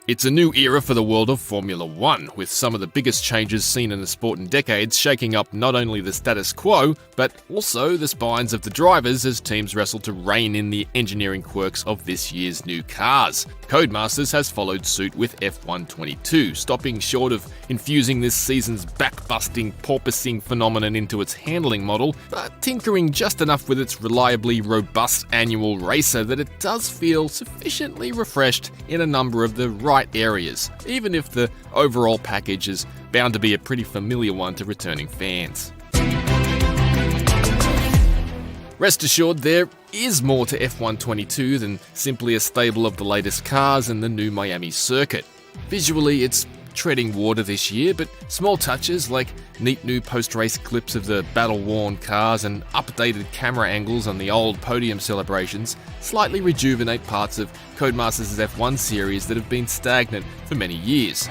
It's a new era for the world of Formula One, with some of the biggest changes seen in the sport in decades shaking up not only the status quo, but also the spines of the drivers as teams wrestle to rein in the engineering quirks of this year's new cars. Codemasters has followed suit with F1 22, stopping short of infusing this season's back-busting, porpoising phenomenon into its handling model, but tinkering just enough with its reliably robust annual racer that it does feel sufficiently refreshed in a number of the right areas, even if the overall package is bound to be a pretty familiar one to returning fans. Rest assured, there is more to F1 22 than simply a stable of the latest cars and the new Miami circuit. Visually, it's treading water this year, but small touches like neat new post-race clips of the battle-worn cars and updated camera angles on the old podium celebrations slightly rejuvenate parts of Codemasters' F1 series that have been stagnant for many years.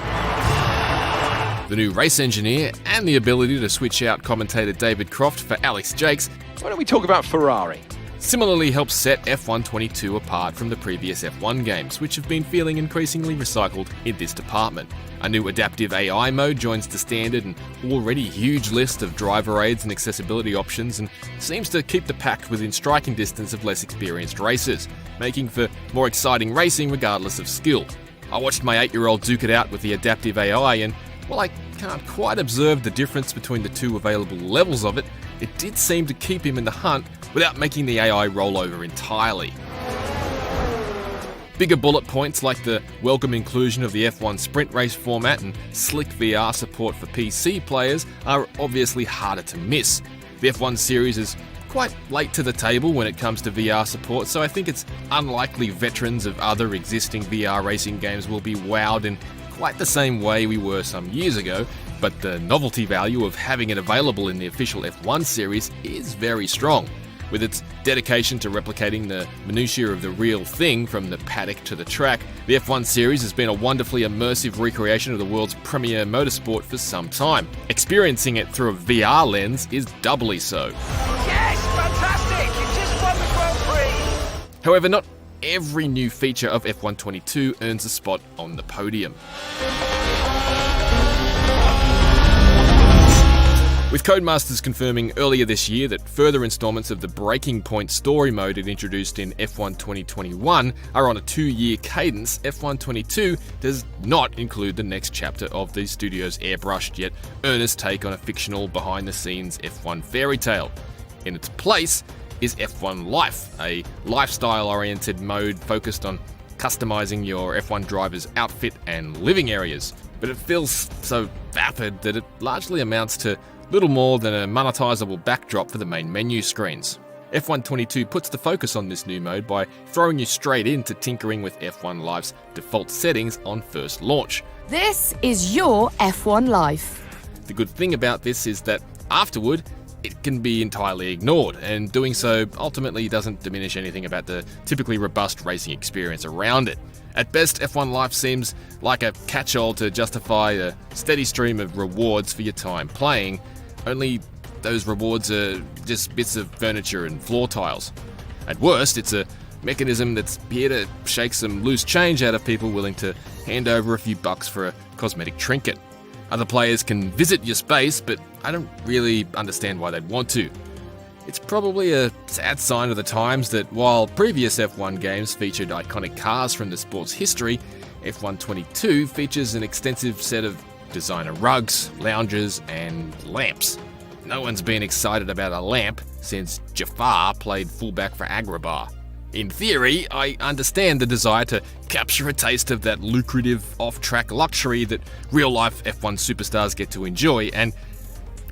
The new race engineer and the ability to switch out commentator David Croft for Alex Jakes, why don't we talk about Ferrari? Similarly helps set F1 22 apart from the previous F1 games, which have been feeling increasingly recycled in this department. A new adaptive AI mode joins the standard and already huge list of driver aids and accessibility options, and seems to keep the pack within striking distance of less experienced racers, making for more exciting racing regardless of skill. I watched my 8-year-old duke it out with the adaptive AI, and while I can't quite observe the difference between the two available levels of it, it did seem to keep him in the hunt without making the AI roll over entirely. Bigger bullet points like the welcome inclusion of the F1 sprint race format and slick VR support for PC players are obviously harder to miss. The F1 series is quite late to the table when it comes to VR support, so I think it's unlikely veterans of other existing VR racing games will be wowed in quite the same way we were some years ago, but the novelty value of having it available in the official F1 series is very strong. With its dedication to replicating the minutiae of the real thing from the paddock to the track, the F1 series has been a wonderfully immersive recreation of the world's premier motorsport for some time. Experiencing it through a VR lens is doubly so. Yes, fantastic! You just won the Grand Prix! However, not every new feature of F1 22 earns a spot on the podium. With Codemasters confirming earlier this year that further installments of the Breaking Point story mode it introduced in F1 2021 are on a 2-year cadence, F1 22 does not include the next chapter of the studio's airbrushed yet earnest take on a fictional behind-the-scenes F1 fairy tale. In its place is F1 Life, a lifestyle-oriented mode focused on customizing your F1 driver's outfit and living areas, but it feels so vapid that it largely amounts to little more than a monetizable backdrop for the main menu screens. F1 22 puts the focus on this new mode by throwing you straight into tinkering with F1 Life's default settings on first launch. This is your F1 Life. The good thing about this is that afterward, it can be entirely ignored, and doing so ultimately doesn't diminish anything about the typically robust racing experience around it. At best, F1 Life seems like a catch-all to justify a steady stream of rewards for your time playing, only those rewards are just bits of furniture and floor tiles. At worst, it's a mechanism that's here to shake some loose change out of people willing to hand over a few bucks for a cosmetic trinket. Other players can visit your space, but I don't really understand why they'd want to. It's probably a sad sign of the times that while previous F1 games featured iconic cars from the sport's history, F1 22 features an extensive set of designer rugs, lounges, and lamps. No one's been excited about a lamp since Jafar played fullback for Agrabah. In theory, I understand the desire to capture a taste of that lucrative off-track luxury that real-life F1 superstars get to enjoy, and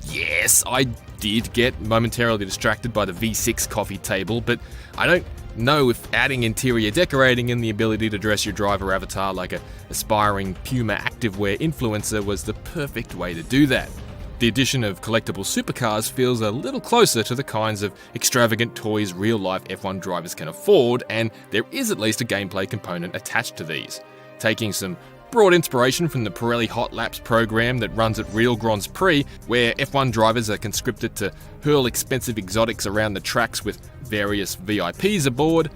yes, I did get momentarily distracted by the V6 coffee table, but I don't know if adding interior decorating and the ability to dress your driver avatar like an aspiring Puma activewear influencer was the perfect way to do that. The addition of collectible supercars feels a little closer to the kinds of extravagant toys real-life F1 drivers can afford, and there is at least a gameplay component attached to these. Taking some broad inspiration from the Pirelli Hot Laps program that runs at real Grands Prix, where F1 drivers are conscripted to hurl expensive exotics around the tracks with various VIPs aboard.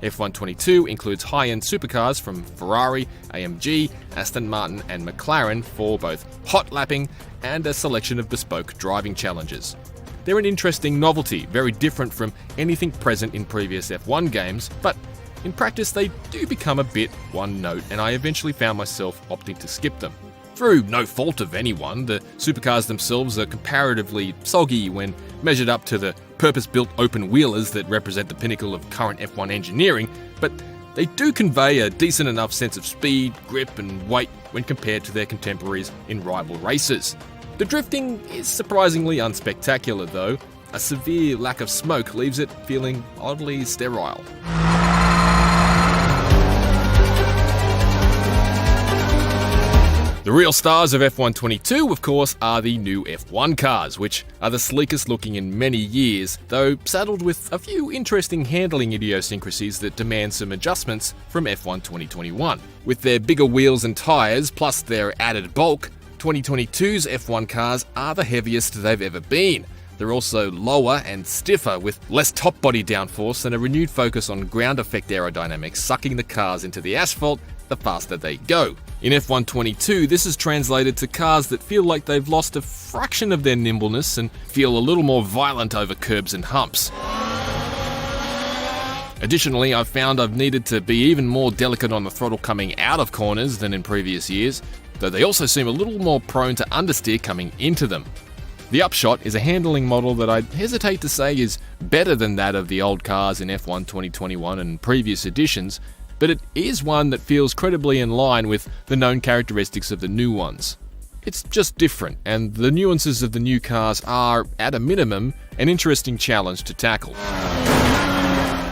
F122 includes high-end supercars from Ferrari, AMG, Aston Martin and McLaren for both hot lapping and a selection of bespoke driving challenges. They're an interesting novelty, very different from anything present in previous F1 games, but in practice they do become a bit one-note, and I eventually found myself opting to skip them. Through no fault of anyone, the supercars themselves are comparatively soggy when measured up to the purpose-built open-wheelers that represent the pinnacle of current F1 engineering, but they do convey a decent enough sense of speed, grip and weight when compared to their contemporaries in rival races. The drifting is surprisingly unspectacular though. A severe lack of smoke leaves it feeling oddly sterile. The real stars of F122, of course, are the new F1 cars, which are the sleekest looking in many years, though saddled with a few interesting handling idiosyncrasies that demand some adjustments from F1 2021. With their bigger wheels and tyres, plus their added bulk, 2022's F1 cars are the heaviest they've ever been. They're also lower and stiffer, with less top body downforce and a renewed focus on ground effect aerodynamics, sucking the cars into the asphalt the faster they go. In F122, this is translated to cars that feel like they've lost a fraction of their nimbleness and feel a little more violent over curbs and humps. Additionally, I've found I've needed to be even more delicate on the throttle coming out of corners than in previous years, though they also seem a little more prone to understeer coming into them. The upshot is a handling model that I'd hesitate to say is better than that of the old cars in F1 2021 and previous editions, but it is one that feels credibly in line with the known characteristics of the new ones. It's just different, and the nuances of the new cars are, at a minimum, an interesting challenge to tackle.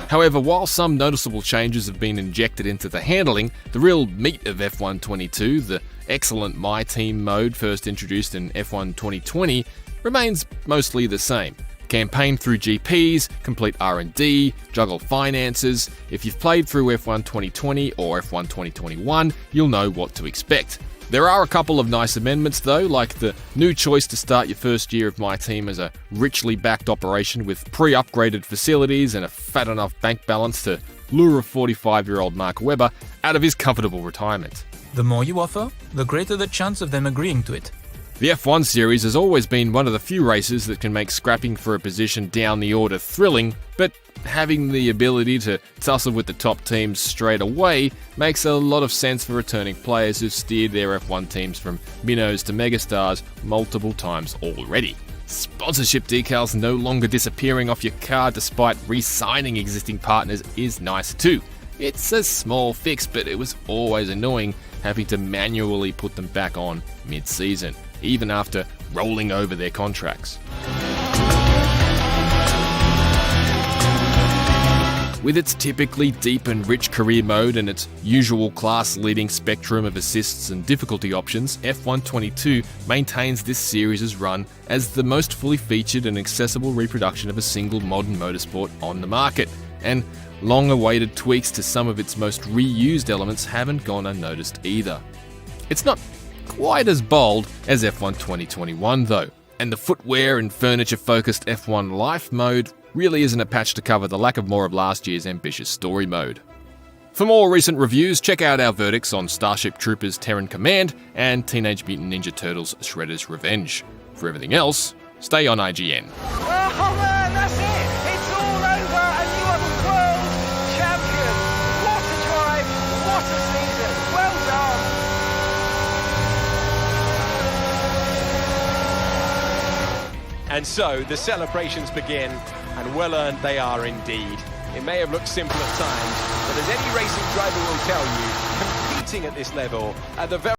However, while some noticeable changes have been injected into the handling, the real meat of F1 22, the excellent My Team mode first introduced in F1 2020, remains mostly the same. Campaign through GPs, complete R&D, juggle finances. If you've played through F1 2020 or F1 2021, you'll know what to expect. There are a couple of nice amendments though, like the new choice to start your first year of My Team as a richly backed operation with pre-upgraded facilities and a fat enough bank balance to lure a 45-year-old Mark Webber out of his comfortable retirement. The more you offer, the greater the chance of them agreeing to it. The F1 series has always been one of the few races that can make scrapping for a position down the order thrilling, but having the ability to tussle with the top teams straight away makes a lot of sense for returning players who've steered their F1 teams from minnows to megastars multiple times already. Sponsorship decals no longer disappearing off your car despite re-signing existing partners is nice too. It's a small fix, but it was always annoying having to manually put them back on mid-season, even after rolling over their contracts. With its typically deep and rich career mode and its usual class-leading spectrum of assists and difficulty options, F1 22 maintains this series' run as the most fully featured and accessible reproduction of a single modern motorsport on the market, and long-awaited tweaks to some of its most reused elements haven't gone unnoticed either. It's not quite as bold as F1 2021 though, and the footwear and furniture-focused F1 Life mode really isn't a patch to cover the lack of more of last year's ambitious story mode. For more recent reviews, check out our verdicts on Starship Troopers Terran Command and Teenage Mutant Ninja Turtles Shredder's Revenge. For everything else, stay on IGN. Oh man, that's it! It's all over and you are the world champion! What a drive! What a season! Well done! And so the celebrations begin, and well earned they are indeed. It may have looked simple at times, but as any racing driver will tell you, competing at this level at the very